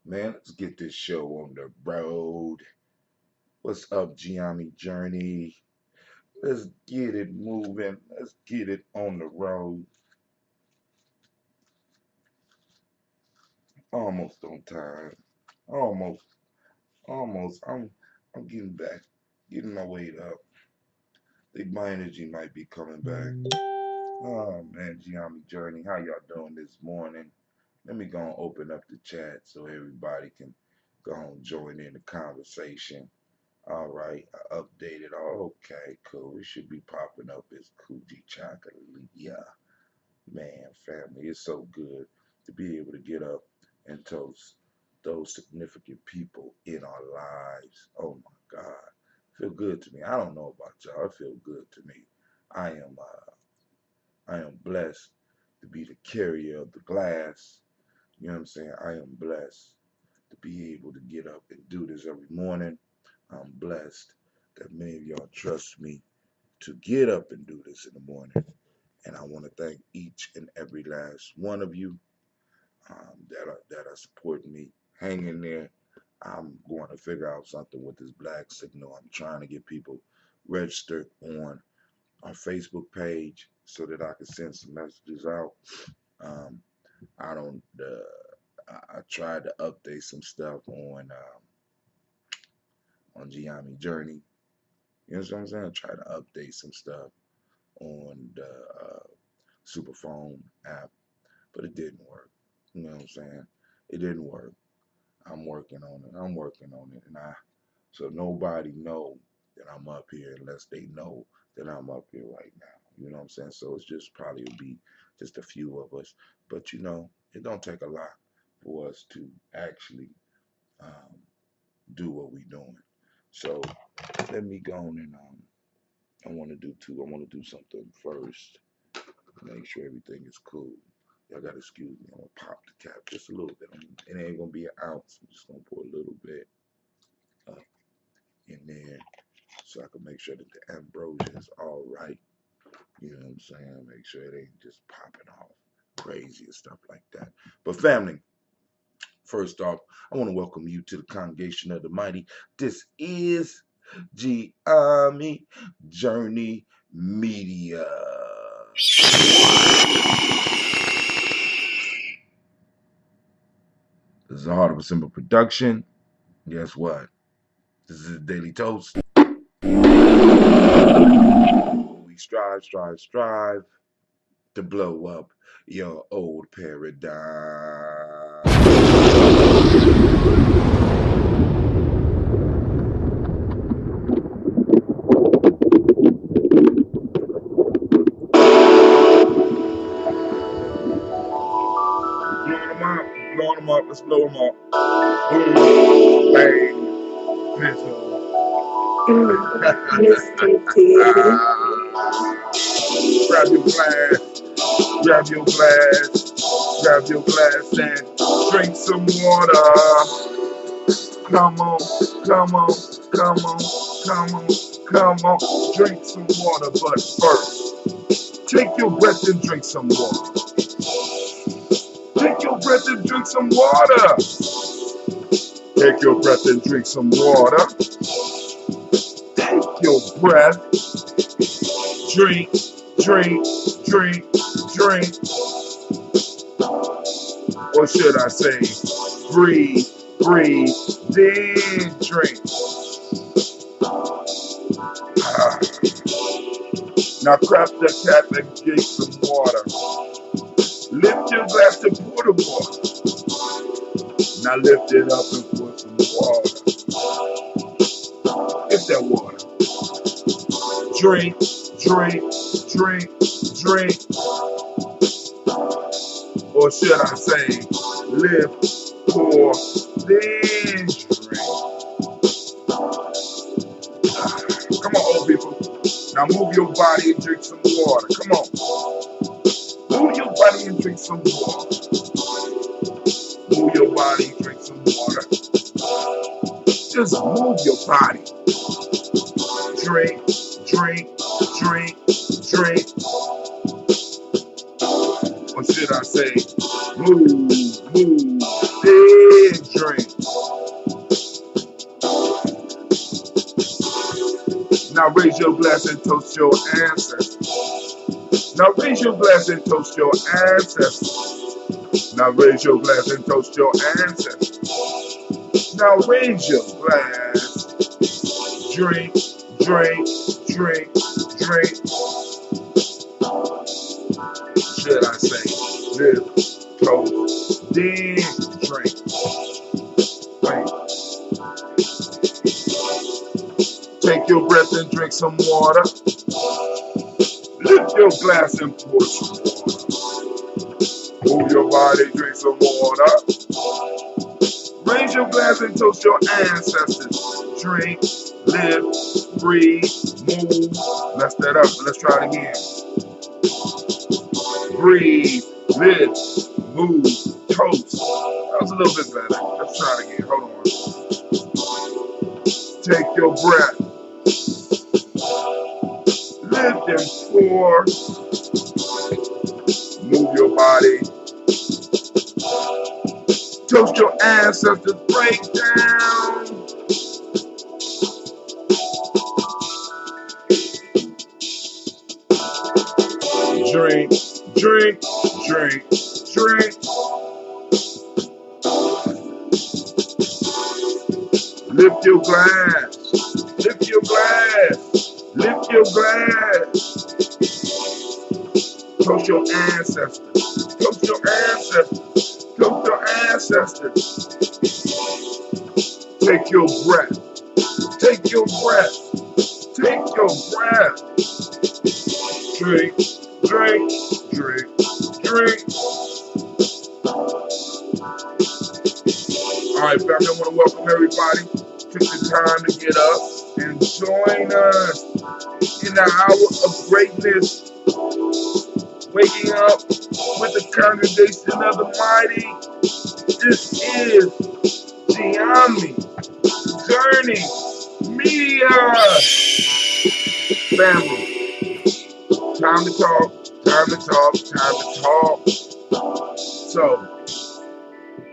Man, let's get this show on the road. What's up, Gye-Nyame Journey? Let's get it moving. Let's get it on the road. Almost on time. Almost, almost. I'm getting back, getting my weight up. Think my energy might be coming back. Oh man, Gye-Nyame Journey, how y'all doing this morning? Let me go and open up the chat so everybody can go and join in the conversation. All right, I updated. Oh, okay, cool. It should be popping up as Kujichagulia. Man, family, it's so good to be able to get up and toast those significant people in our lives. Oh my God, feel good to me. I don't know about y'all. It feel good to me. I am, I am blessed to be the carrier of the glass. You know what I'm saying? I am blessed to be able to get up and do this every morning. I'm blessed that many of y'all trust me to get up and do this in the morning. And I want to thank each and every last one of you that are supporting me. Hang in there. I'm going to figure out something with this black signal. I'm trying to get people registered on our Facebook page so that I can send some messages out. Um, I don't. I tried to update some stuff on Gye-Nyame Journey. You know what I'm saying? I tried to update some stuff on the Superphone app, but it didn't work. You know what I'm saying? It didn't work. I'm working on it. I'm working on it, and so nobody know that I'm up here unless they know that I'm up here right now. You know what I'm saying? So it's just probably will be just a few of us, but it don't take a lot for us to actually um, do what we're doing. So let me go on and I want to do two. I want to do something first. Make sure everything is cool. Y'all gotta excuse me. I'm gonna pop the cap just a little bit. It ain't gonna be an ounce. I'm just gonna pour a little bit up in there so I can make sure that the ambrosia is all right. You know what I'm saying? Make sure it ain't just popping off crazy and stuff like that. But family, first off, I want to welcome you to the congregation of the mighty. This is Gye-Nyame Journey Media. This is a Heart of a Simple production. Guess what? This is a daily toast. We strive to blow up your old paradigm. Blowing them up, let's blow them up. Boom, bang, grab your glass, grab your glass, grab your glass and drink some water. Come on, come on, come on, come on, come on, drink some water, but first, take your breath and drink some water. Take your breath and drink some water. Take your breath and drink some water. Take your breath. Drink, drink, drink, drink. Or should I say, breathe, breathe, then drink. Now crack the cap and drink some water. Lift your glass to pour the water. Now lift it up and pour some water. Get that water. Drink, drink, drink, drink. Or should I say, lift, pour, then drink. Come on, old people. Now move your body and drink some water. Come on. Move your body and drink some water. Move your body and drink some water. Just move your body. Drink, drink, drink, drink. Or should I say, move, then drink. Now raise your glass and toast your ancestors. Now raise your glass and toast your ancestors. Now raise your glass and toast your ancestors. Now raise your glass. Drink, drink, drink, drink. Should I say, live, toast, then drink. Drink. Take your breath and drink some water. Lift your glass and pour some water. Move your body, drink some water. Raise your glass and toast your ancestors. Drink, live, breathe, move. Mess that up. Let's try it again. Breathe, live, move, toast. That was a little bit better. Let's try it again. Hold on. Take your breath. Lift and pour. Move your body. Toast your ancestors. Break down. Drink, drink, drink, drink. Lift your glass. Lift your glass. Lift your glass. Toast your ancestors. Toast your ancestors. Toast your ancestors. Take your breath. Take your breath. Take your breath. Drink, drink, drink, drink. Alright, family, I want to welcome everybody. Took the time to get up and join us in the hour of greatness. Waking up with the congregation of the mighty. This is Gye-Nyame Journey Media. Family, time to talk, time to talk, time to talk. So,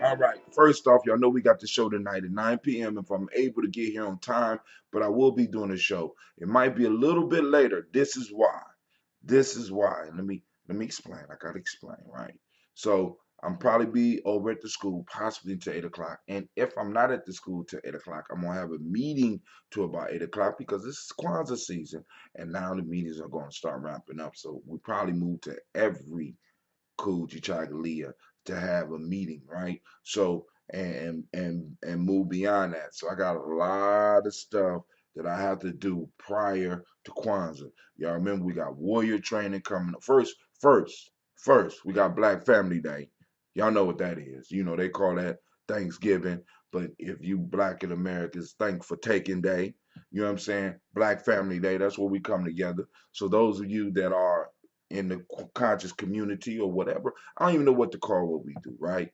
all right, first off, y'all know we got the show tonight at 9 p.m. if I'm able to get here on time, but I will be doing the show. It might be a little bit later. This is why. This is why. Let me explain. I gotta explain, right? So I'm probably be over at the school, possibly until 8 o'clock. And if I'm not at the school till 8 o'clock, I'm gonna have a meeting to about 8 o'clock because this is Kwanzaa season, and now the meetings are gonna start ramping up. So we probably move to every Kujichagulia to have a meeting, right? So and move beyond that. So I got a lot of stuff that I have to do prior to Kwanzaa. Y'all remember we got warrior training coming up. First, we got Black Family Day. Y'all know what that is. You know, they call that Thanksgiving, but if you black in America, it's Thank for Taking Day. You know what I'm saying? Black Family Day, that's where we come together. So those of you that are in the conscious community or whatever. I don't even know what to call what we do, right?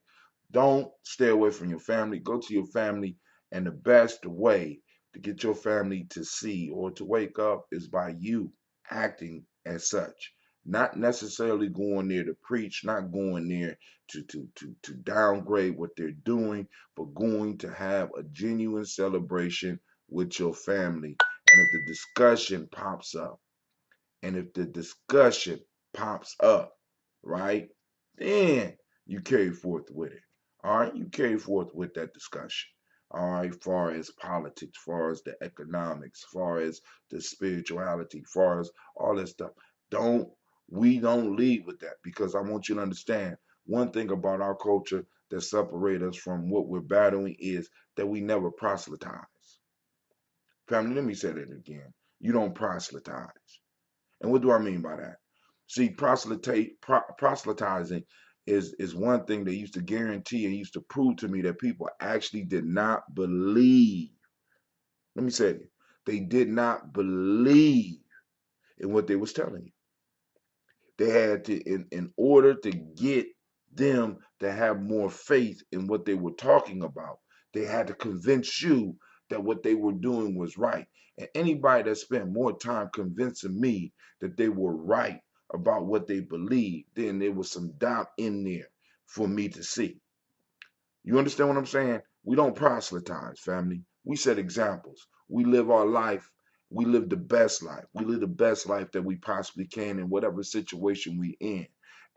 Don't stay away from your family. Go to your family. And the best way to get your family to see or to wake up is by you acting as such. Not necessarily going there to preach, not going there to downgrade what they're doing, but going to have a genuine celebration with your family. And if the discussion pops up, and if the discussion pops up, right, then you carry forth with it. All right, you carry forth with that discussion. All right, far as politics, far as the economics, far as the spirituality, far as all that stuff. We don't lead with that because I want you to understand one thing about our culture that separates us from what we're battling is that we never proselytize. Family, let me say that again. You don't proselytize. And what do I mean by that? See, proselytizing is one thing they used to guarantee and used to prove to me that people actually did not believe. Let me say it. They did not believe in what they was telling you. They had to, in order to get them to have more faith in what they were talking about, they had to convince you that what they were doing was right. And anybody that spent more time convincing me that they were right about what they believed, then there was some doubt in there for me to see. You understand what I'm saying? We don't proselytize, family. We set examples. We live our life We live the best life. We live the best life that we possibly can in whatever situation we in.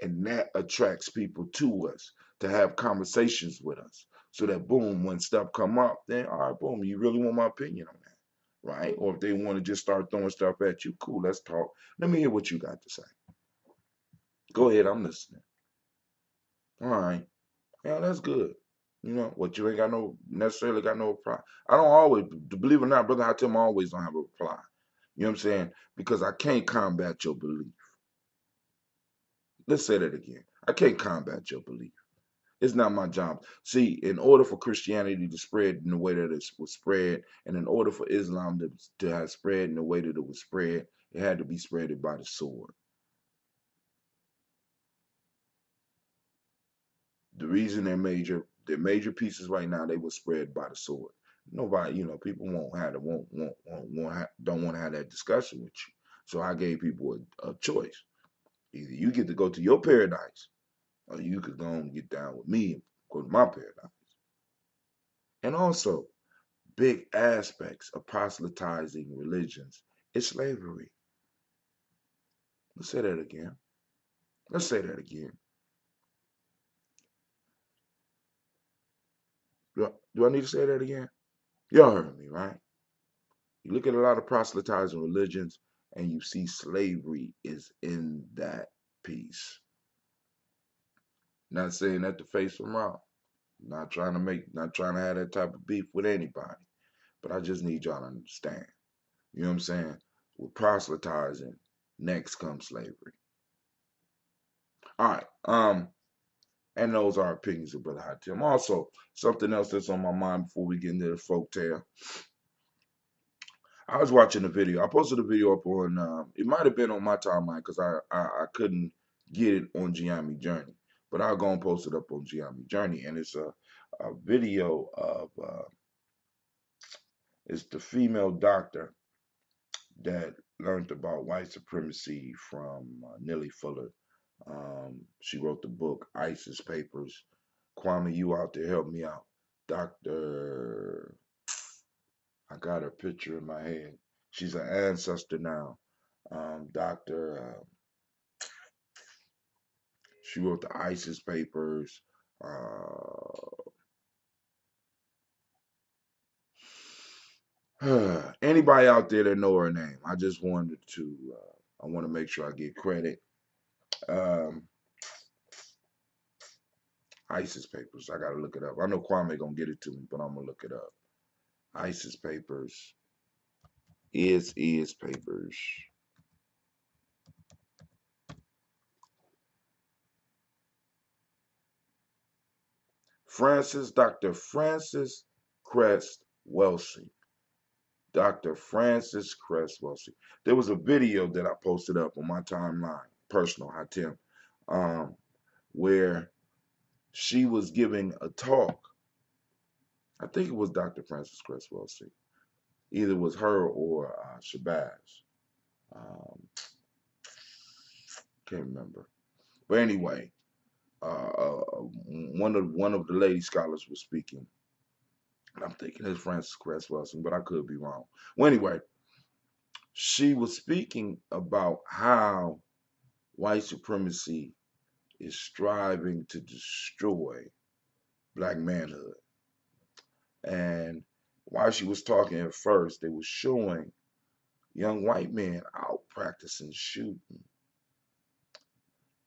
And that attracts people to us to have conversations with us. So that boom, when stuff come up, then all right, boom, you really want my opinion on that, right? Or if they want to just start throwing stuff at you, cool, let's talk. Let me hear what you got to say. Go ahead, I'm listening. All right. Yeah, that's good. You know what? You ain't got no necessarily got no reply. I don't always, believe it or not, brother. I tell them I always don't have a reply. You know what I'm saying? Because I can't combat your belief. Let's say that again. I can't combat your belief. It's not my job. See, in order for Christianity to spread in the way that it was spread, and in order for Islam to have spread in the way that it was spread, it had to be spreaded by the sword. The reason they're major pieces right now, they were spread by the sword. Nobody, people won't have to won't have, don't want to have that discussion with you. So I gave people a choice. Either you get to go to your paradise, or you could go and get down with me and go to my paradise. And also, big aspects of proselytizing religions is slavery. Let's say that again. Let's say that again. Do I need to say that again? Y'all heard me, right? You look at a lot of proselytizing religions and you see slavery is in that piece. Not saying that to face them wrong. Not trying to have that type of beef with anybody. But I just need y'all to understand. You know what I'm saying? With proselytizing, next comes slavery. All right. And those are opinions of Brother Hatim. Also, something else that's on my mind before we get into the folk tale. I was watching a video. I posted a video up on. It might have been on my timeline because I couldn't get it on Gye-Nyame Journey, but I'll go and post it up on Gye-Nyame Journey, and it's a video of it's the female doctor that learned about white supremacy from Nellie Fuller. She wrote the book ISIS Papers. Kwame, you out there, help me out. Doctor, I got her picture in my head. She's an ancestor now. Doctor, she wrote the ISIS Papers. Anybody out there that know her name? I just wanted to. I want to make sure I get credit. Um, ISIS Papers. I gotta look it up. I know Kwame gonna get it to me, but I'm gonna look it up. ISIS Papers. Is Papers. Dr. Francis Crest Welshing. Dr. Francis Crest Welshing. There was a video that I posted up on my timeline, personal, Hatim, where she was giving a talk. I think it was Dr. Francis Crest Welshing. Either it was her or Shabazz. Can't remember. But anyway, one of the lady scholars was speaking. And I'm thinking it's Francis Cress Wilson, but I could be wrong. Well, anyway, she was speaking about how white supremacy is striving to destroy black manhood. And while she was talking at first, they were showing young white men out practicing shooting.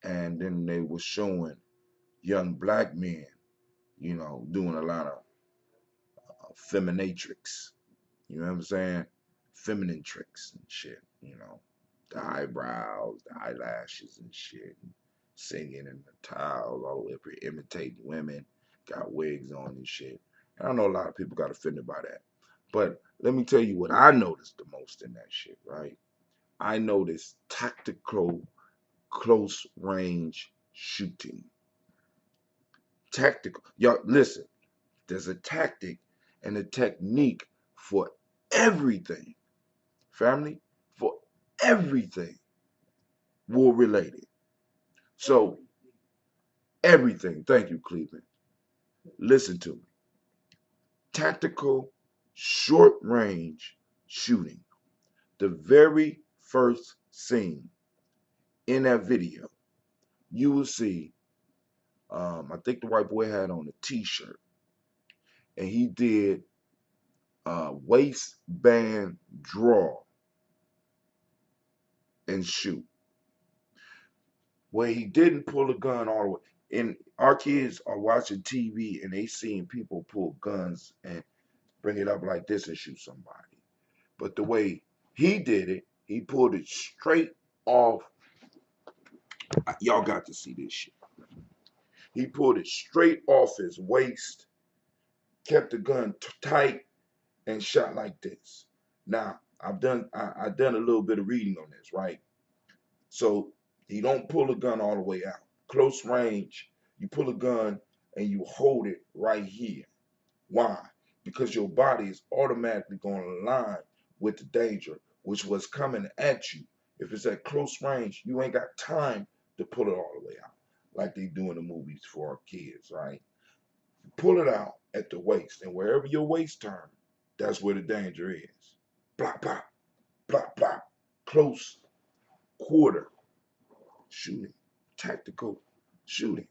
And then they were showing young black men, doing a lot of feminatrix. You know what I'm saying? Feminine tricks and shit, the eyebrows, the eyelashes and shit, and singing in the towels, all the way up here, imitating women, got wigs on and shit. And I know a lot of people got offended by that. But let me tell you what I noticed the most in that shit, right? I noticed tactical close range shooting. Tactical. Y'all, listen, there's a tactic and a technique for everything. Family, for everything war related. So, everything. Thank you, Cleveland. Listen to me. Tactical, short range shooting. The very first scene in that video, you will see, I think the white boy had on a t-shirt, and he did a waistband draw and shoot, where he didn't pull a gun all the way. And our kids are watching TV and they seeing people pull guns and bring it up like this and shoot somebody. But the way he did it, he pulled it straight off. Y'all got to see this shit. He pulled it straight off his waist, kept the gun tight, and shot like this. Now, I've done a little bit of reading on this, right? So you don't pull a gun all the way out. Close range, you pull a gun and you hold it right here. Why? Because your body is automatically going to align with the danger, which was coming at you. If it's at close range, you ain't got time to pull it all the way out, like they do in the movies for our kids, right? Pull it out at the waist, and wherever your waist turns, that's where the danger is. Plop, plop, plop, plop. Close quarter shooting, tactical shooting.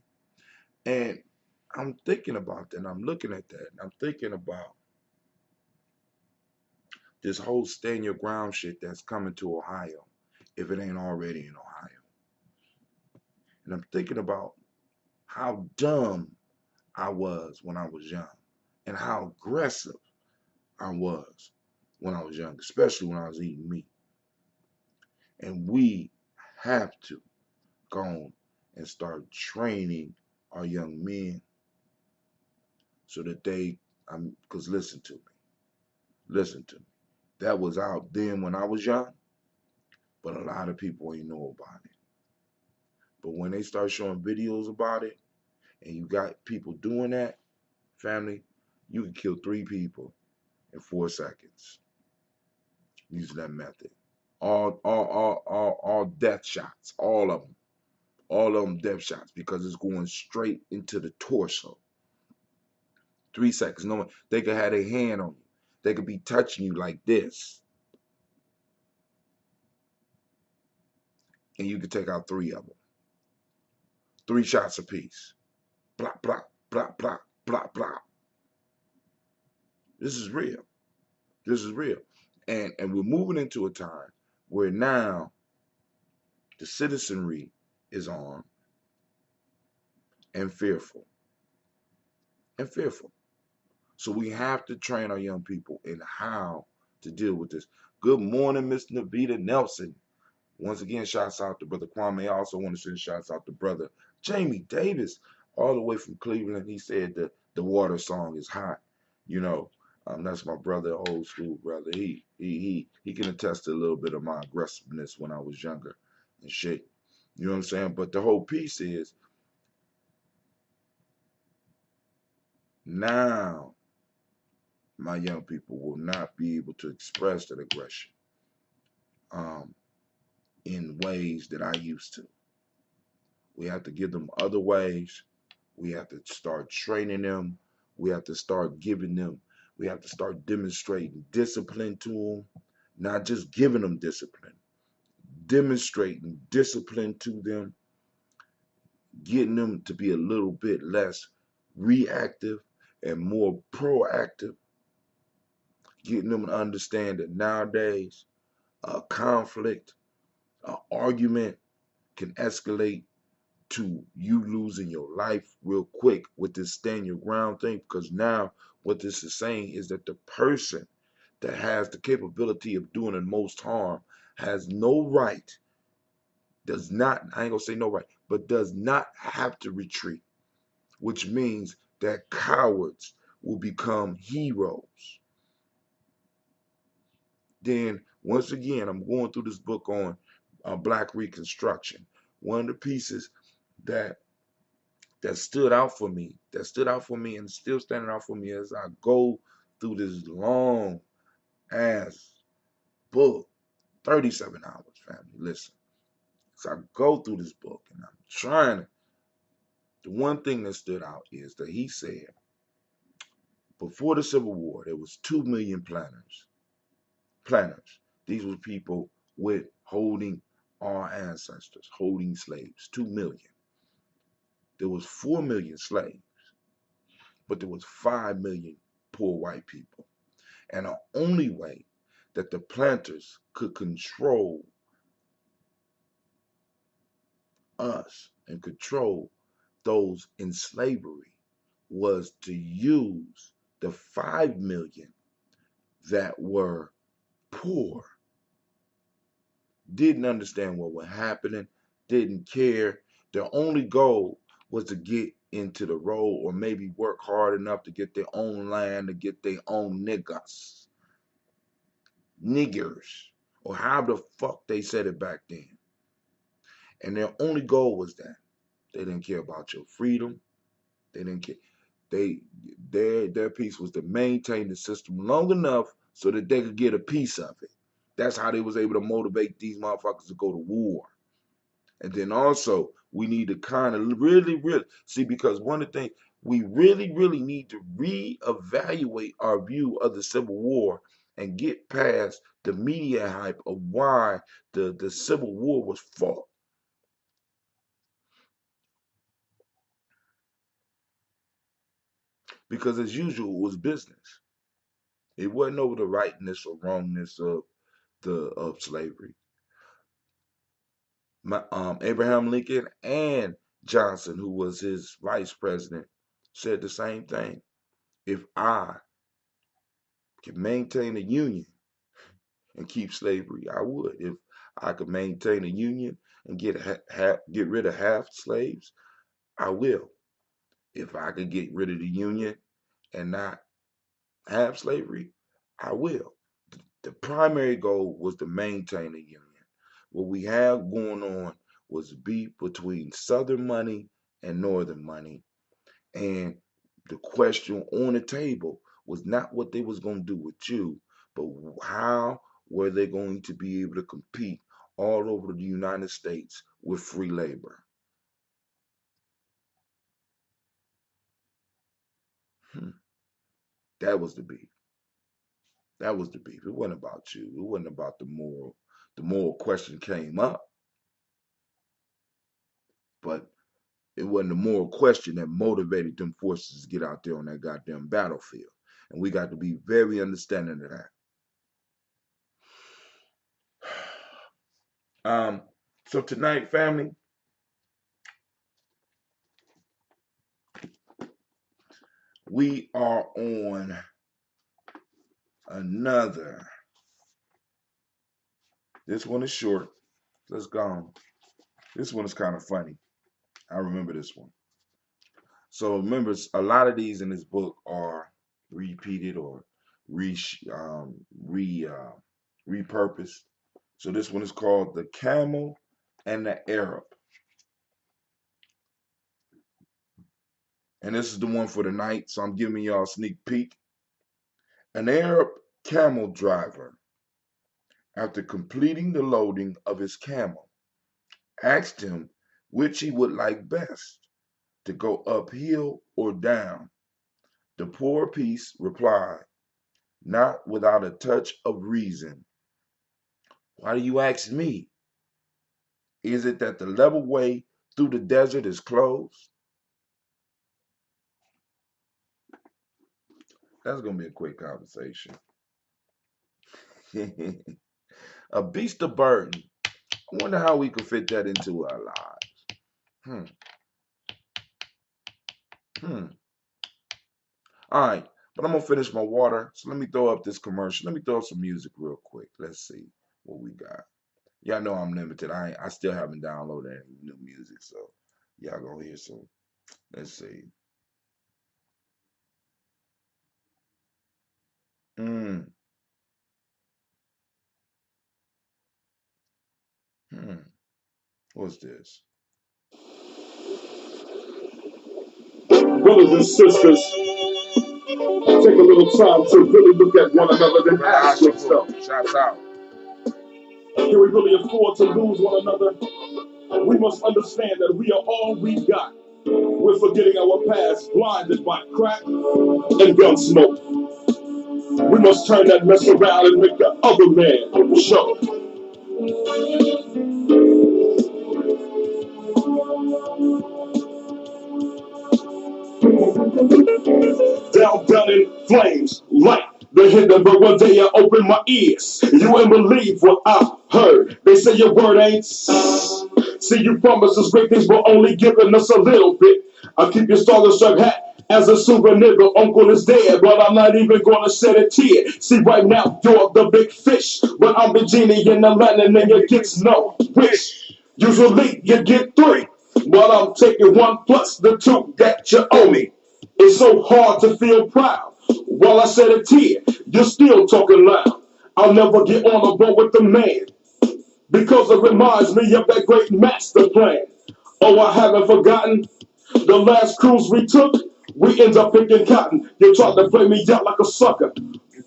And I'm thinking about that, and I'm looking at that, and I'm thinking about this whole stand your ground shit that's coming to Ohio, if it ain't already in Ohio. And I'm thinking about how dumb I was when I was young, and how aggressive I was when I was young, especially when I was eating meat. And we have to go on and start training our young men so that because listen to me. That was out then when I was young, but a lot of people ain't know about it. But when they start showing videos about it, and you got people doing that, family, you can kill 3 people in 4 seconds using that method. All death shots, all of them death shots, because it's going straight into the torso. 3 seconds. No, they could have their hand on you. They could be touching you like this, and you could take out 3 of them. 3 shots apiece. Plop, plop, plop, plop, plop, plop. This is real. This is real. And we're moving into a time where now the citizenry is armed and fearful. So we have to train our young people in how to deal with this. Good morning, Miss Navita Nelson. Once again, shouts out to Brother Kwame. I also want to send shouts out to Brother Jamie Davis, all the way from Cleveland. He said the water song is hot. You know, that's my brother, old school brother. He can attest to a little bit of my aggressiveness when I was younger and shit. You know what I'm saying? But the whole piece is now my young people will not be able to express that aggression in ways that I used to. We have to give them other ways. We have to start training them. We have to start giving them, we have to start demonstrating discipline to them, not just giving them discipline, demonstrating discipline to them, getting them to be a little bit less reactive and more proactive, getting them to understand that nowadays a conflict, an argument can escalate to you losing your life real quick with this stand your ground thing, because now what this is saying is that the person that has the capability of doing the most harm has no right, does not, I ain't gonna say no right, but does not have to retreat, which means that cowards will become heroes. Then once again, I'm going through this book on Black Reconstruction. One of the pieces that stood out for me, and still standing out for me as I go through this long ass book, 37 hours, family. Listen, as I go through this book and I'm trying to, the one thing that stood out is that he said, before the Civil War, there was 2 million planters. These were people with holding our ancestors, holding slaves, 2 million. There was 4 million slaves, but there was 5 million poor white people. And the only way that the planters could control us and control those in slavery was to use the 5 million that were poor, didn't understand what was happening, didn't care. Their only goal was to get into the role or maybe work hard enough to get their own land, to get their own niggers, or how the fuck they said it back then. And their only goal was that. They didn't care about your freedom. They didn't care. Their piece was to maintain the system long enough so that they could get a piece of it. That's how they was able to motivate these motherfuckers to go to war. And then also, we need to kind of really see, because one of the things we really need to reevaluate our view of the Civil War and get past the media hype of why the Civil War was fought. Because as usual, it was business. It wasn't over the rightness or wrongness of slavery. Abraham Lincoln and Johnson, who was his vice president, said the same thing. If I can maintain a union and keep slavery, I would. If I could maintain a union and get rid of half slaves, I will. If I could get rid of the union and not have slavery, I will. The primary goal was to maintain a union. What we have going on was beef between Southern money and Northern money. And the question on the table was not what they was going to do with you, but how were they going to be able to compete all over the United States with free labor. That was the beef. That was the beef. It wasn't about you. It wasn't about the moral. The moral question came up, but it wasn't the moral question that motivated them forces to get out there on that goddamn battlefield. And we got to be very understanding of that. So tonight, family, we are on another. This one is short. Let's go on. This one is kind of funny. I remember this one. So remember, a lot of these in this book are repeated or repurposed. So this one is called The Camel and the Arab. And this is the one for the night, so I'm giving y'all a sneak peek. An Arab camel driver, after completing the loading of his camel, asked him which he would like best, to go uphill or down. The poor piece replied, not without a touch of reason. Why do you ask me? Is it that the level way through the desert is closed? That's going to be a quick conversation. A beast of burden. I wonder how we could fit that into our lives. All right, but I'm going to finish my water. So let me throw up this commercial. Let me throw up some music real quick. Let's see what we got. Y'all know I'm limited. I still haven't downloaded any new music, so y'all gonna hear some. Let's see. What's this? Brothers and sisters, take a little time to really look at one another and ask yourself, Shouts out. can we really afford to lose one another? We must understand that we are all we got. We're forgetting our past, blinded by crack and gun smoke. We must turn that mess around and make the other man show. Down in flames, like the Hindenburg. One day I opened my ears. You wouldn't believe what I heard. They say your word ain't. See, you promised us great things, but only giving us a little bit. I'll keep your Star Strap hat as a souvenir. The uncle is dead, but I'm not even gonna shed a tear. See, right now you're the big fish, but I'm the genie in the lantern, and you get no wish. Usually you get three, but I'm taking one plus the two that you owe me. It's so hard to feel proud. While I shed a tear, you're still talking loud. I'll never get on a boat with the man because it reminds me of that great master plan. Oh, I haven't forgotten the last cruise we took. We end up picking cotton. You tried to play me out like a sucker,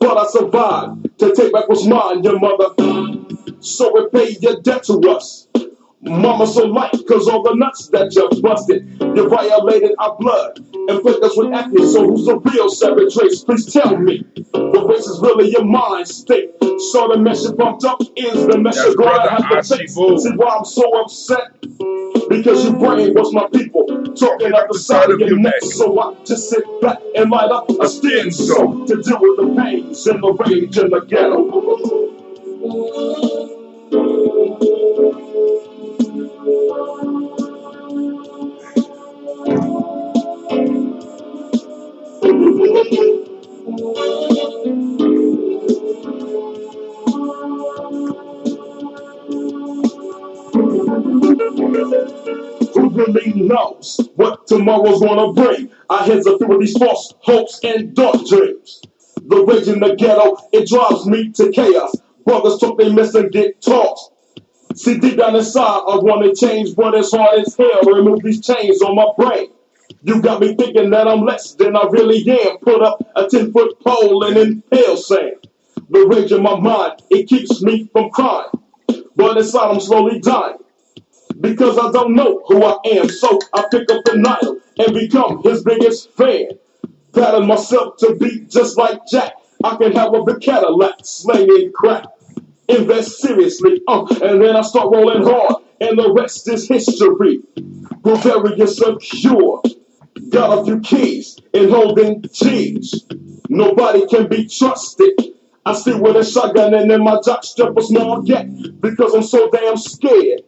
but I survived to take back what's mine, your mother. So repay your debt to us. Mama so light, cause all the nuts that you busted, you violated our blood and flicked us with acne. So who's the real savage race? Please tell me. The race is really your mind state. So the mess you bumped up is the mess you're gonna have to face. See why I'm so upset? Because you brainwash my people, talking out the side of your neck. So I just sit back and light up a skin so to deal with the pains and the rage in the ghetto. Who really knows what tomorrow's gonna bring? Our heads are filled with these false hopes and dark dreams. The rage in the ghetto, it drives me to chaos. Brothers talk they mess and get tossed. See, deep down inside, I wanna change, but it's hard as hell to remove these chains on my brain. You got me thinking that I'm less than I really am. Put up a 10-foot pole and impale sand. The rage in my mind, it keeps me from crying. But inside I'm slowly dying because I don't know who I am. So I pick up the Nile and become his biggest fan. Pattern myself to be just like Jack. I can have a big Cadillac, slinging crack. Invest seriously, and then I start rolling hard, and the rest is history. We're very insecure. Got a few keys and holding G's. Nobody can be trusted. I sit with a shotgun and in my jock strap a small gap because I'm so damn scared.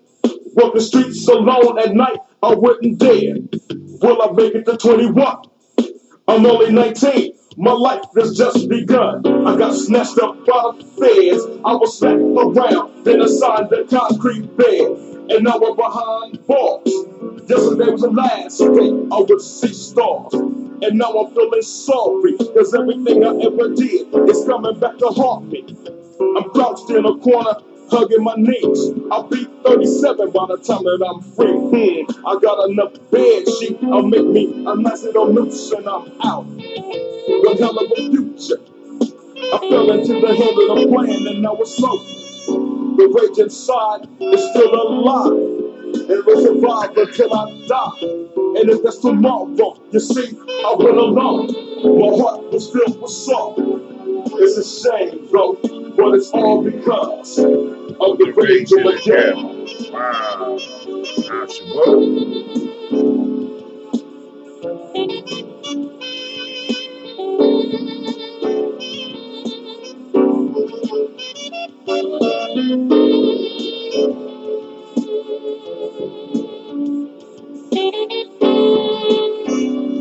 Walk the streets alone at night, I wouldn't dare. Will I make it to 21? I'm only 19. My life has just begun. I got snatched up by the feds. I was slapped around, then assigned the concrete bed. And now we're behind bars. Yesterday was the last day I would see stars. And now I'm feeling sorry, cause everything I ever did is coming back to haunt me. I'm crouched in a corner, hugging my knees. I'll be 37 by the time that I'm free. I got enough bed sheet, I'll make me a nice little noose and I'm out. One hell of a future. I fell into the head of the plan and now it's over. The rage inside is still alive. And will survive until I die. And if that's tomorrow, you see, I went alone. My heart was filled with sorrow. It's a shame, though, but it's all because of the rage in the ghetto. Wow. Possible.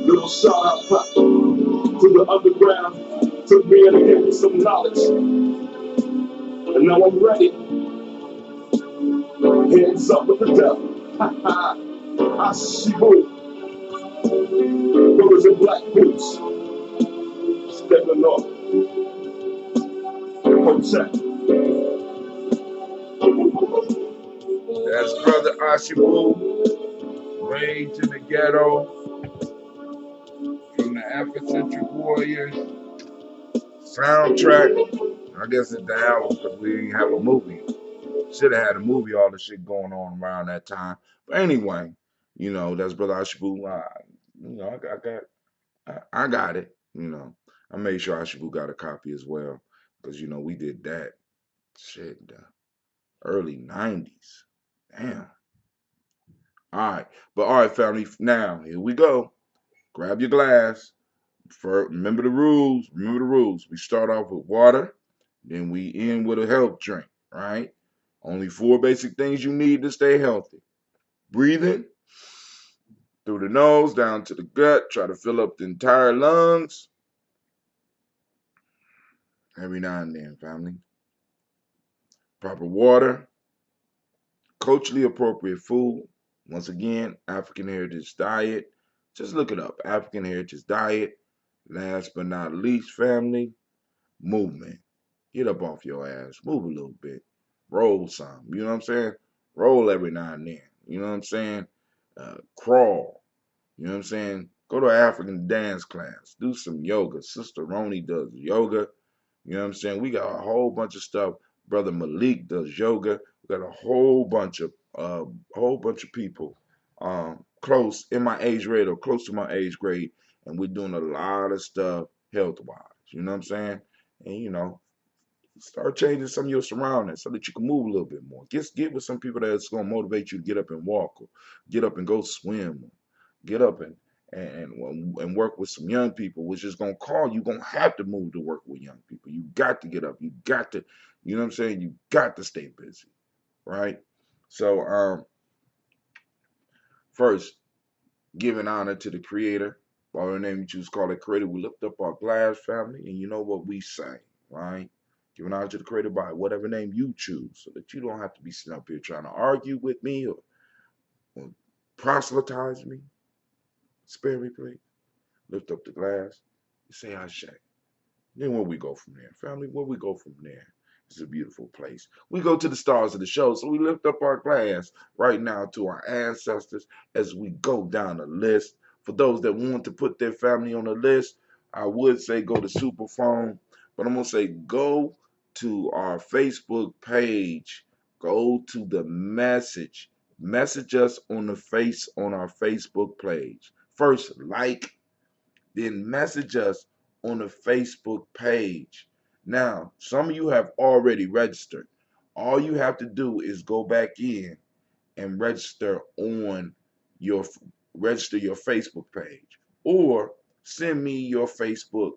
Little shout out pop to the underground. Took me in and gave me some knowledge. And now I'm ready. Hands up with the devil. Ha ha. I see you. Brothers in black boots. Stepping off. Protect. That's Brother Ashibu, Rage in the Ghetto, from the Afro Central Warriors soundtrack. I guess it's the album because we didn't have a movie. Should have had a movie, all the shit going on around that time. But anyway, that's Brother Ashibu. I got it, I made sure Ashibu got a copy as well, because we did that shit in the early '90s. Damn. All right, but all right, family. Now here we go. Grab your glass. Remember the rules. Remember the rules. We start off with water, then we end with a health drink. Right? Only 4 basic things you need to stay healthy: breathing through the nose down to the gut. Try to fill up the entire lungs every now and then, family. Proper water, culturally appropriate food. Once again, African Heritage Diet. Just look it up. African Heritage Diet. Last but not least, family, movement. Get up off your ass. Move a little bit. Roll some. You know what I'm saying? Roll every now and then. You know what I'm saying? Crawl. You know what I'm saying? Go to an African dance class. Do some yoga. Sister Roni does yoga. You know what I'm saying? We got a whole bunch of stuff. Brother Malik does yoga. We got a whole bunch of people close in my age grade or close to my age grade, and we're doing a lot of stuff health wise. You know what I'm saying? And start changing some of your surroundings so that you can move a little bit more. Get with some people that's gonna motivate you to get up and walk, or get up and go swim, or get up and work with some young people, which is gonna call you gonna have to move to work with young people. You got to get up. You got to, you know what I'm saying? You got to stay busy, right? So first, giving honor to the creator. Whatever name you choose, call it creator. We lift up our glass, family, and you know what we say, right? Giving honor to the creator by whatever name you choose, so that you don't have to be sitting up here trying to argue with me or proselytize me. Spare me, please. Lift up the glass. You say I say. Then where we go from there, family? Where we go from there? It's a beautiful place. We go to the stars of the show, so we lift up our glass right now to our ancestors as we go down the list. For those that want to put their family on the list, I would say go to Superphone, but I'm gonna say go to our Facebook page. Go to the message us on our Facebook page. First, like, then message us on the Facebook page. Now, some of you have already registered. All you have to do is go back in and your register your Facebook page, or send me your Facebook.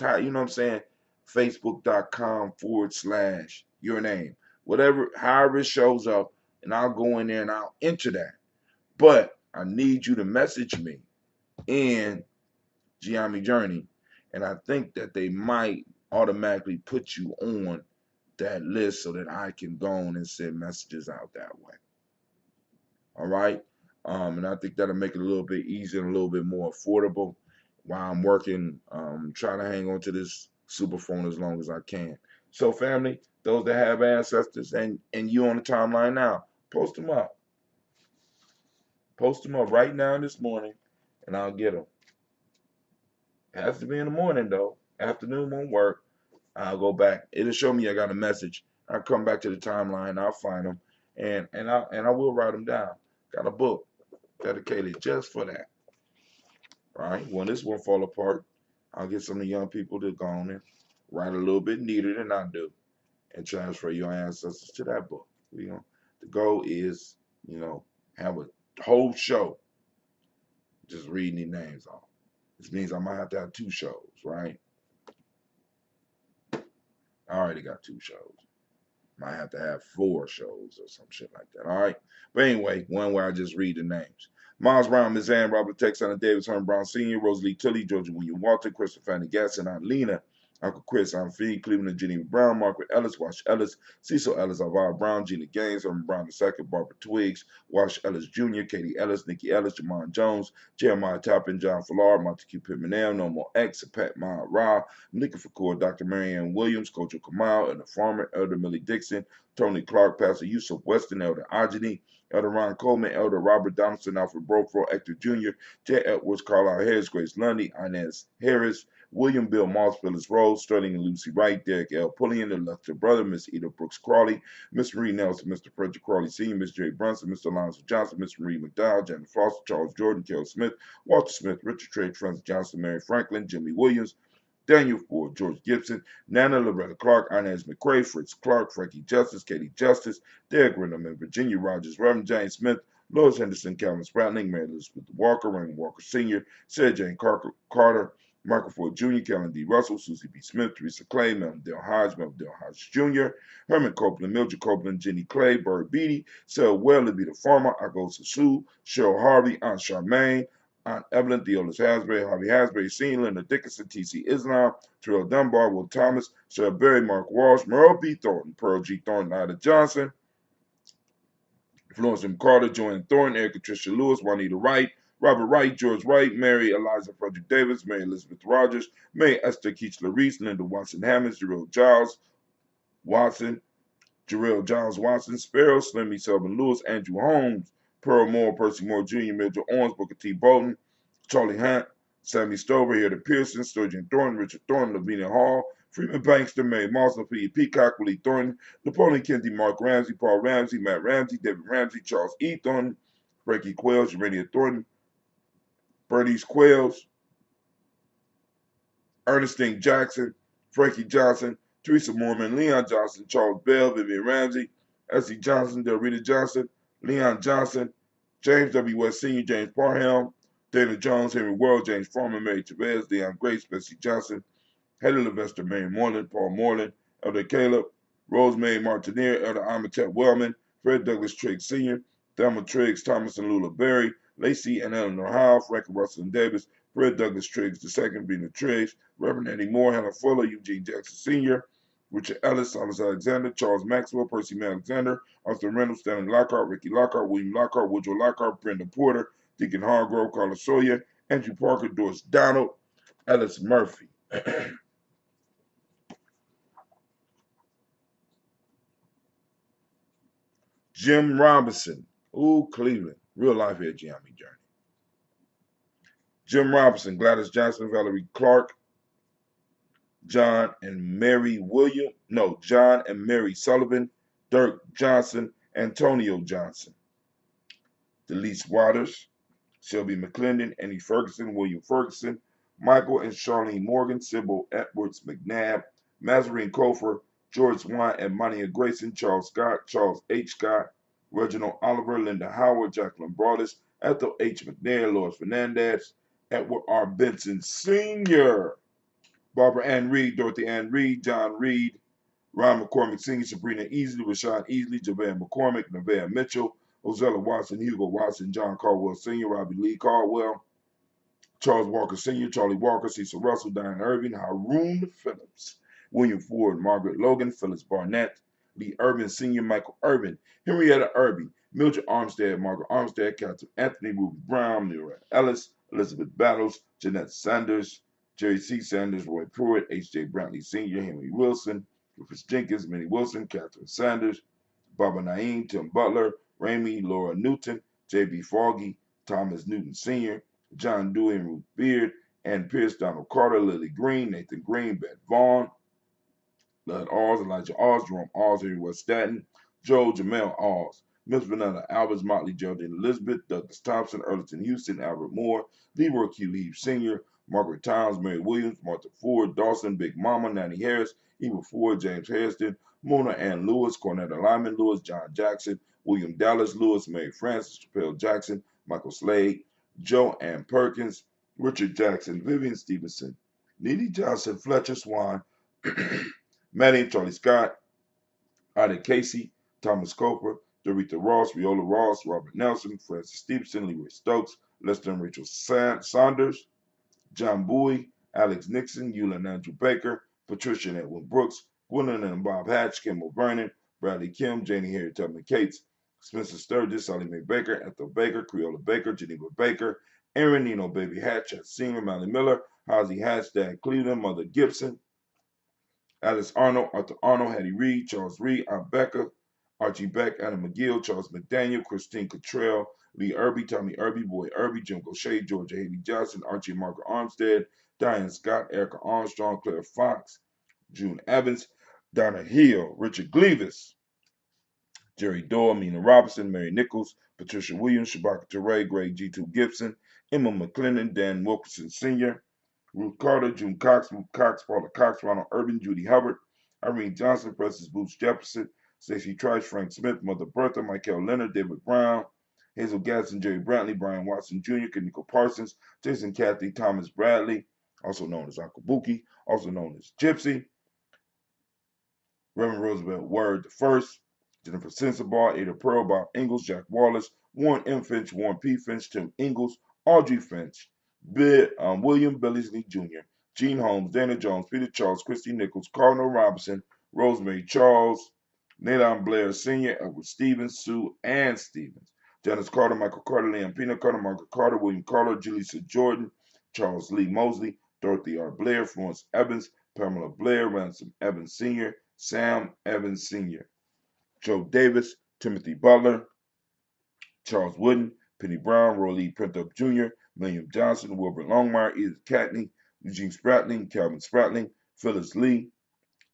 You know what I'm saying? Facebook.com/ your name, whatever, however it shows up, and I'll go in there and I'll enter that. But I need you to message me in Gye-Nyame Journey, and I think that they might automatically put you on that list so that I can go on and send messages out that way. All right, and I think that'll make it a little bit easier and a little bit more affordable while I'm working, trying to hang on to this super phone as long as I can. So, family, those that have ancestors and you on the timeline now, post them up. Post them up right now this morning, and I'll get them. It has to be in the morning though. Afternoon won't work. I'll go back. It'll show me I got a message. I'll come back to the timeline. I'll find them, and I will write them down. Got a book dedicated just for that. All right. When this one fall apart, I'll get some of the young people to go on and write a little bit neater than I do, and transfer your ancestors to that book. The goal is, have a whole show just reading these names off. This means I might have to have 2 shows, right? I already got 2 shows. Might have to have 4 shows or some shit like that. All right. But anyway, one where I just read the names. Miles Brown, Miss Ann, Robert Texana, Davis, Herman Brown Sr., Rosalie Tilly, Georgia William Walter, Christopher Fanny Gasson, Aunt Lena, Uncle Chris, Aunt Fee, Cleveland and Jenny Brown, Margaret Ellis, Wash Ellis, Cecil Ellis, Alvaro Brown, Gina Gaines, Herman Brown II, Barbara Twiggs, Wash Ellis Jr., Katie Ellis, Nikki Ellis, Jamon Jones, Jeremiah Toppin, John Fallar, Montague Pittman, No More X, Pat Ma Ra, Malika Fakur, Dr. Marianne Williams, Coach Kamal, and the farmer, Elder Millie Dixon, Tony Clark, Pastor Yusuf Weston, Elder Ajani, Elder Ron Coleman, Elder Robert Donaldson, Alfred Brofro, Hector Jr., J. Edwards, Carlisle Harris, Grace Lundy, Inez Harris, William Bill Moss, Phyllis Rose, Sterling and Lucy Wright, Derek L. Pullian, the Lester brother, Miss Eda Brooks Crawley, Miss Marie Nelson, Mr. Frederick Crawley Sr., Miss J. Brunson, Mr. Alonzo Johnson, Miss Marie McDowell, Janet Foster, Charles Jordan, Carol Smith, Walter Smith, Richard Trey, Francis Johnson, Mary Franklin, Jimmy Williams, Daniel Ford, George Gibson, Nana Loretta Clark, Inez McCrae, Fritz Clark, Frankie Justice, Katie Justice, Derek Renham, Virginia Rogers, Reverend James Smith, Lois Henderson, Calvin Spratling, Mary Elizabeth Walker, Raymond Walker Sr., Sarah Jane Carter, Michael Ford Jr., Kellen D. Russell, Susie B. Smith, Teresa Clay, Melvin Dale Hodge, Jr., Herman Copeland, Mildred Copeland, Jenny Clay, Bird Beatty, Sel Well, Be the Farmer, Agosa Sue, Cheryl Harvey, Aunt Charmaine, Aunt Evelyn, Theolis Hasbury, Harvey Hasbury, Sr., Linda Dickinson, T.C. Islam, Terrell Dunbar, Will Thomas, Sarah Berry, Mark Walsh, Merle B. Thornton, Pearl G. Thornton, Ida Johnson, Florence M. Carter, Joanne Thornton, Erica Tricia Lewis, Juanita Wright, Robert Wright, George Wright, Mary Eliza Frederick Davis, Mary Elizabeth Rogers, May Esther Keachler Reese, Linda Watson Hammonds, Jarrell Giles Watson, Sparrow, Slimmy Selvin Lewis, Andrew Holmes, Pearl Moore, Percy Moore Jr., Major Owens, Booker T. Bolton, Charlie Hunt, Sammy Stover, Hilda Pearson, Sturgeon Thornton, Richard Thornton, Lavinia Hall, Freeman Bankster, Mary Mosley, P. Peacock, Willie Thornton, Napoleon Kennedy, Mark Ramsey, Paul Ramsey, Matt Ramsey, David Ramsey, Charles E. Thornton, Frankie Quails, Urania Thornton, Bernice Quails, Ernestine Jackson, Frankie Johnson, Teresa Mormon, Leon Johnson, Charles Bell, Vivian Ramsey, S.E. Johnson, Delrita Johnson, Leon Johnson, James W. West Sr., James Parham, Dana Jones, Henry World, James Farmer, Mary Chavez, Leon Grace, Bessie Johnson, Hedda Levester, Mary Moreland, Paul Moreland, Elder Caleb, Rosemary Martineer, Elder Amitep Wellman, Fred Douglas Triggs Sr., Thelma Triggs, Thomas and Lula Berry, Lacey and Eleanor Howe, Frankie Russell and Davis, Fred Douglas Triggs II, Bina Triggs, Reverend Eddie Moore, Hannah Fuller, Eugene Jackson Sr., Richard Ellis, Silas Alexander, Charles Maxwell, Percy May Alexander, Austin Reynolds, Stanley Lockhart, Ricky Lockhart, William Lockhart, Woodrow Lockhart, Brenda Porter, Deacon Hargrove, Carla Sawyer, Andrew Parker, Doris Donald, Ellis Murphy. Jim Robinson. Ooh, Cleveland. Real life here, Gye-Nyame journey. Jim Robinson, Gladys Johnson, Valerie Clark, John and Mary Sullivan, Dirk Johnson, Antonio Johnson. Delise Waters, Sylvie McClendon, Annie Ferguson, William Ferguson, Michael and Charlene Morgan, Sybil Edwards McNabb, Mazarine Kofer, George Swan and Monia Grayson, Charles Scott, Charles H. Scott, Reginald Oliver, Linda Howard, Jacqueline Broadus, Ethel H. McNair, Lois Fernandez, Edward R. Benson Sr., Barbara Ann Reed, Dorothy Ann Reed, John Reed, Ron McCormick Sr., Sabrina Easley, Rashawn Easley, Javon McCormick, Nevaeh Mitchell, Ozella Watson, Hugo Watson, John Caldwell Sr., Robbie Lee Caldwell, Charles Walker Sr., Charlie Walker, Cecil Russell, Diane Irving, Haroon Phillips, William Ford, Margaret Logan, Phyllis Barnett, Lee Urban Sr., Michael Urban, Henrietta Irby, Mildred Armstead, Margaret Armstead, Catherine Anthony, Ruby Brown, Mira Ellis, Elizabeth Battles, Jeanette Sanders, Jerry C. Sanders, Roy Pruitt, H.J. Brantley Sr., Henry Wilson, Rufus Jenkins, Minnie Wilson, Catherine Sanders, Baba Naeem, Tim Butler, Ramey, Laura Newton, J.B. Foggy, Thomas Newton Sr., John Dewey and Ruth Beard, Ann Pierce, Donald Carter, Lily Green, Nathan Green, Beth Vaughn, Lud Oz, Elijah Oz, Jerome Oz, Henry West Staten, Joe Jamel Oz, Miss Vanessa Alberts, Motley Geraldine Elizabeth, Douglas Thompson, Erlington Houston, Albert Moore, Leroy Q. Heath Sr., Margaret Towns, Mary Williams, Martha Ford, Dawson, Big Mama, Nanny Harris, Eva Ford, James Hairston, Mona Ann Lewis, Cornetta Lyman Lewis, John Jackson, William Dallas Lewis, Mary Frances, Chappelle Jackson, Michael Slade, Joe Ann Perkins, Richard Jackson, Vivian Stevenson, Neely Johnson, Fletcher Swan, Maddie and Charlie Scott, Ida Casey, Thomas Coper, Dorita Ross, Viola Ross, Robert Nelson, Francis Stevenson, Leroy Stokes, Lester and Rachel Saunders, John Bowie, Alex Nixon, Eula and Andrew Baker, Patricia and Edwin Brooks, Gwendolyn and Bob Hatch, Kimball Vernon, Bradley Kim, Janie Harry Tubman Cates, Spencer Sturgis, Sally Mae Baker, Ethel Baker, Creola Baker, Geneva Baker, Aaron Nino Baby Hatch, Senior, Mally Miller, Hosey Hatch, Dan Cleveland, Mother Gibson, Alice Arnold, Arthur Arnold, Hattie Reed, Charles Reed, Aunt Becca, Archie Beck, Adam McGill, Charles McDaniel, Christine Cottrell, Lee Irby, Tommy Irby, Boy Irby, Jim Gaucher, Georgia Haley Johnson, Archie and Margaret Armstead, Diane Scott, Erica Armstrong, Claire Fox, June Evans, Donna Hill, Richard Gleavis, Jerry Doyle, Mina Robinson, Mary Nichols, Patricia Williams, Shabaka Teray, Greg G2 Gibson, Emma McClendon, Dan Wilkerson Sr., Ruth Carter, June Cox, Ruth Cox, Paula Cox, Ronald Urban, Judy Hubbard, Irene Johnson, Francis Boots Jefferson, Stacey Trice, Frank Smith, Mother Bertha, Michael Leonard, David Brown, Hazel Gadsden, Jerry Brantley, Brian Watson Jr., Kaniko Parsons, Jason Kathy, Thomas Bradley, also known as Uncle Buki, also known as Gypsy, Reverend Roosevelt Word the First, Jennifer Sensabaugh, Ada Pearl, Bob Ingalls, Jack Wallace, Warren M. Finch, Warren P. Finch, Tim Ingalls, Audrey Finch, William Billingsley Jr., Gene Holmes, Dana Jones, Peter Charles, Christy Nichols, Cardinal Robinson, Rosemary Charles, Nadine Blair Sr., Edward Stevens, Sue Ann Stevens, Janice Carter, Michael Carter, Liam Pina Carter, Margaret Carter, William Carter, Julissa Jordan, Charles Lee Mosley, Dorothy R. Blair, Florence Evans, Pamela Blair, Ransom Evans Sr., Sam Evans Sr., Joe Davis, Timothy Butler, Charles Wooden, Penny Brown, Roy Lee Printup Jr., William Johnson, Wilbur Longmire, Edith Catney, Eugene Spratling, Calvin Spratling, Phyllis Lee,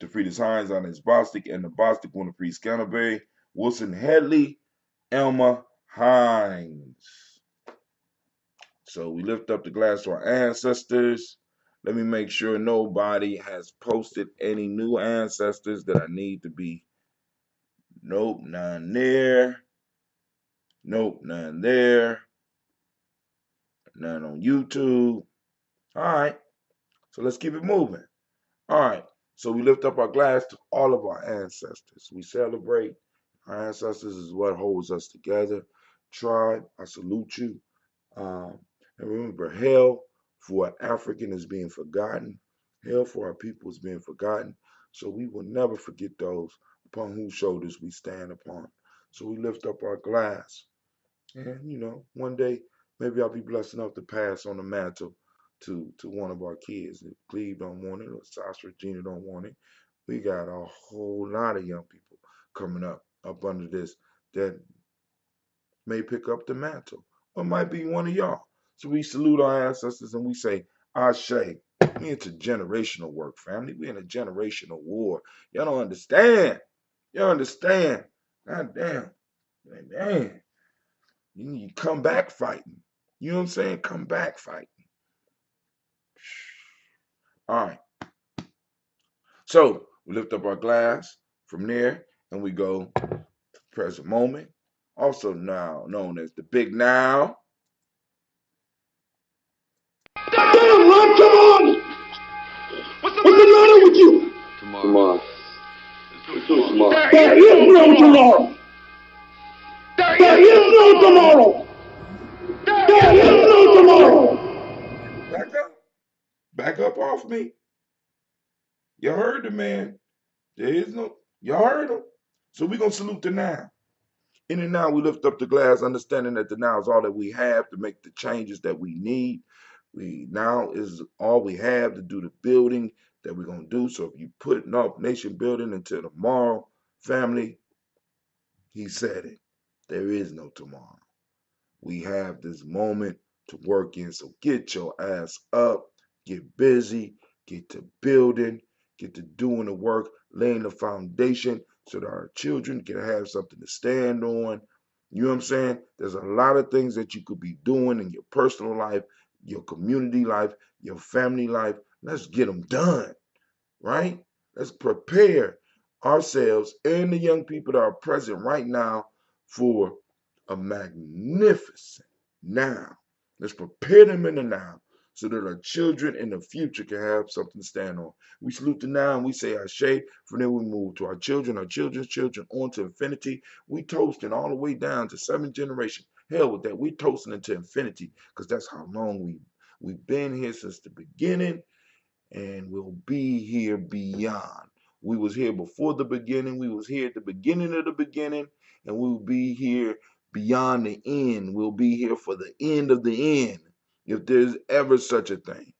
DeFridas Hines, Inez Bostic, Edna Bostic, Winifred Scanterbury, Wilson Headley, Elma Hines. So we lift up the glass to our ancestors. Let me make sure nobody has posted any new ancestors that I need to be. Nope, none there. Nope, none there. None on YouTube. All right, so let's keep it moving. All right, so we lift up our glass to all of our ancestors. We celebrate. Our ancestors is what holds us together. Tribe, I salute you. And remember, hell for an African is being forgotten. Hell for our people is being forgotten. So we will never forget those upon whose shoulders we stand upon. So we lift up our glass. And, one day, maybe I'll be blessed enough to pass on the mantle to one of our kids. If Cleve don't want it or Sasha Regina don't want it, we got a whole lot of young people coming up under this that may pick up the mantle, or might be one of y'all. So we salute our ancestors and we say, Ashe. We into generational work, family. We in a generational war. Y'all don't understand. Y'all understand. God damn. Man, you need to come back fighting. You know what I'm saying? Come back fighting. All right. So we lift up our glass from there and we go to present moment, also now known as the Big Now. Damn, Ron, come on! What's the matter with you? Tomorrow. There is no tomorrow. There is no tomorrow. There is no tomorrow. Back up. Back up off me. You heard the man. There is no, you heard him. So we're going to salute the now. In and now, we lift up the glass, understanding that the now is all that we have to make the changes that we need. Now is all we have to do the building that we're going to do. So if you put North Nation building until tomorrow, family, he said it. There is no tomorrow. We have this moment to work in. So get your ass up, get busy, get to building, get to doing the work, laying the foundation so that our children can have something to stand on. You know what I'm saying? There's a lot of things that you could be doing in your personal life, your community life, your family life. Let's get them done, right? Let's prepare ourselves and the young people that are present right now for a magnificent now. Let's prepare them in the now so that our children in the future can have something to stand on. We salute the now and we say Ashe. From there we move to our children, our children's children, on to infinity. We toasting all the way down to 7th generation. Hell with that. We toasting into infinity because that's how long we've been here since the beginning, and we'll be here beyond. We was here before the beginning. We was here at the beginning of the beginning, and we'll be here beyond the end. We'll be here for the end of the end, if there's ever such a thing.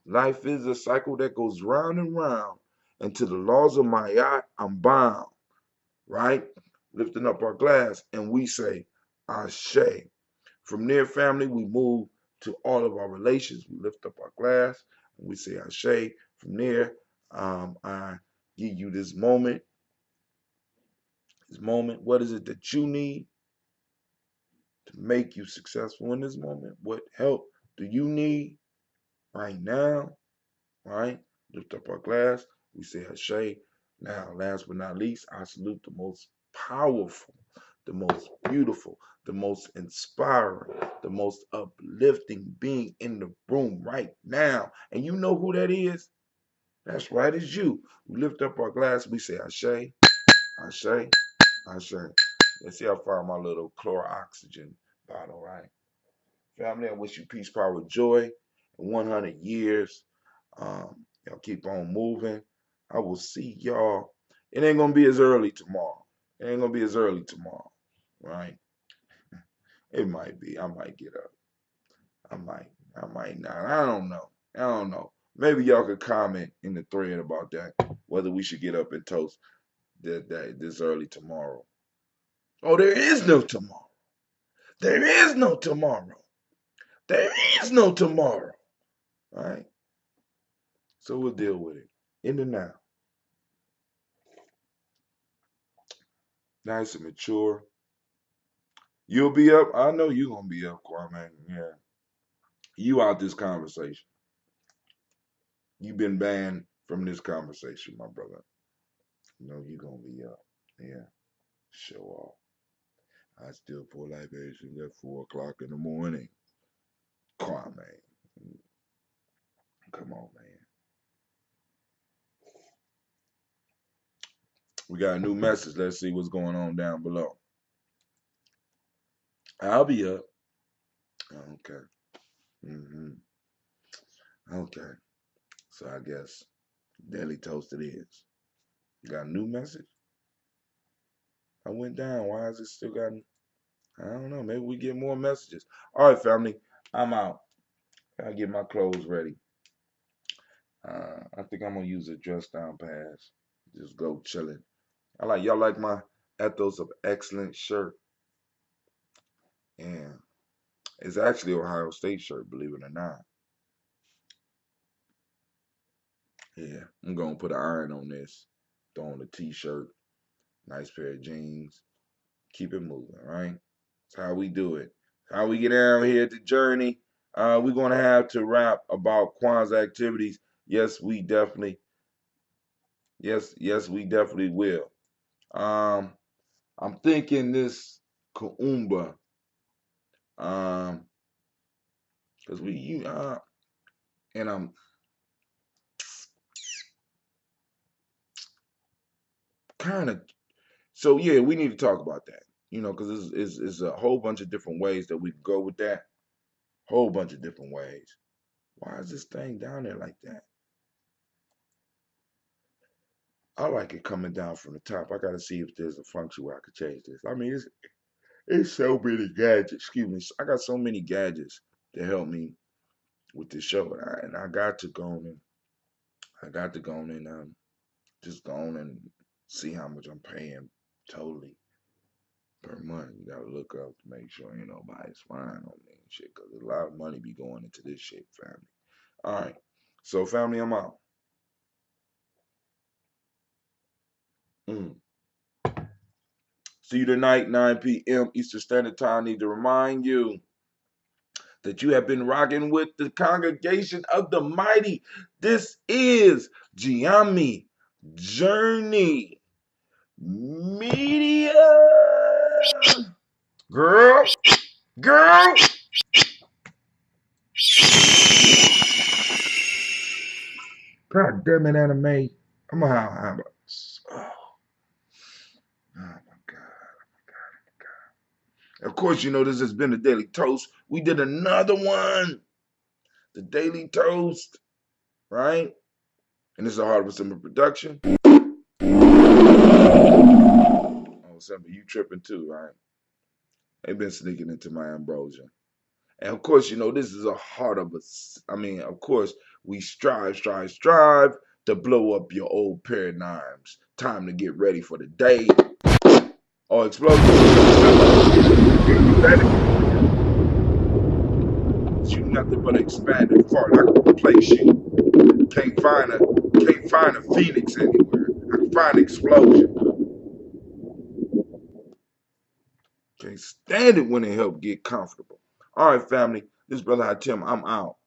Life is a cycle that goes round and round, and to the laws of Ma'at, I'm bound, right? Lifting up our glass, and we say, Ashe. From there, family, we move to all of our relations. We lift up our glass, and we say Ashe. From there, I give you this moment. This moment, what is it that you need to make you successful in this moment? What help do you need right now right? Lift up our glass, we say Ashe. Now, last but not least, I salute the most powerful, the most beautiful, the most inspiring, the most uplifting being in the room right now. And you know who that is? That's right, it's you. We lift up our glass, we say Ashe, Ashe, Ashe. Let's see, I found my little chloroxygen bottle, right? Family, I wish you peace, power, joy, and 100 years. Y'all keep on moving. I will see y'all. It ain't gonna be as early tomorrow. It ain't gonna be as early tomorrow, right? It might be. I might get up. I might. I might not. I don't know. I don't know. Maybe y'all could comment in the thread about that, whether we should get up and toast that this early tomorrow. Oh, there is no tomorrow. There is no tomorrow. There is no tomorrow. All right. So we'll deal with it in the now. Nice and mature. You'll be up. I know you're gonna be up, Kwame. Yeah. You out this conversation. You've been banned from this conversation, my brother. You know you're gonna be up. Yeah. Show off. I still pour libations at 4 o'clock in the morning. Kwame. Come on, man. We got a new message. Let's see what's going on down below. I'll be up. Okay. Mm-hmm. Okay. So I guess Daily Toast it is. You got a new message? I went down. Why is it still got? I don't know. Maybe we get more messages. All right, family. I'm out. I get my clothes ready. I think I'm gonna use a dress down pass. Just go chilling. Y'all like my Ethos of Excellence shirt. Yeah, it's actually Ohio State shirt, believe it or not. Yeah, I'm gonna put an iron on this. Throw on a t-shirt, nice pair of jeans. Keep it moving, right? That's how we do it. How we get down here at the journey. We're gonna have to rap about Kwanzaa activities. Yes, we definitely. Yes, we definitely will. Um, I'm thinking this Kuumba. Cause and I'm kind of so yeah. We need to talk about that. Cause it's a whole bunch of different ways that we could go with that. Whole bunch of different ways. Why is this thing down there like that? I like it coming down from the top. I gotta see if there's a function where I could change this. I mean, it's so many gadgets. Excuse me. I got so many gadgets to help me with this show, and I got to go on and just go on and see how much I'm paying totally per month. You gotta look up to make sure ain't nobody spying on me and shit, cause a lot of money be going into this shit, family. All right, so family, I'm out. Mm. See you tonight, 9 p.m. Eastern Standard Time. Need to remind you that you have been rocking with the congregation of the mighty. This is Gye-Nyame Journey Media. Girl, girl. God damn it, anime. I'm gonna have oh, oh my God. Of course, this has been the Daily Toast. We did another one. The Daily Toast, right? And this is a Hard with Simple production. Oh, Simple, you tripping too, right? They've been sneaking into my ambrosia. And of course, this is a heart of us. I mean, of course, we strive to blow up your old paradigms. Time to get ready for the day. Oh, explosion. You nothing but an expanded fart. I can replace you. Can't find a phoenix anywhere. I can find an explosion. Can't stand it when they help get comfortable. All right, family. This brother Hatim, I'm out.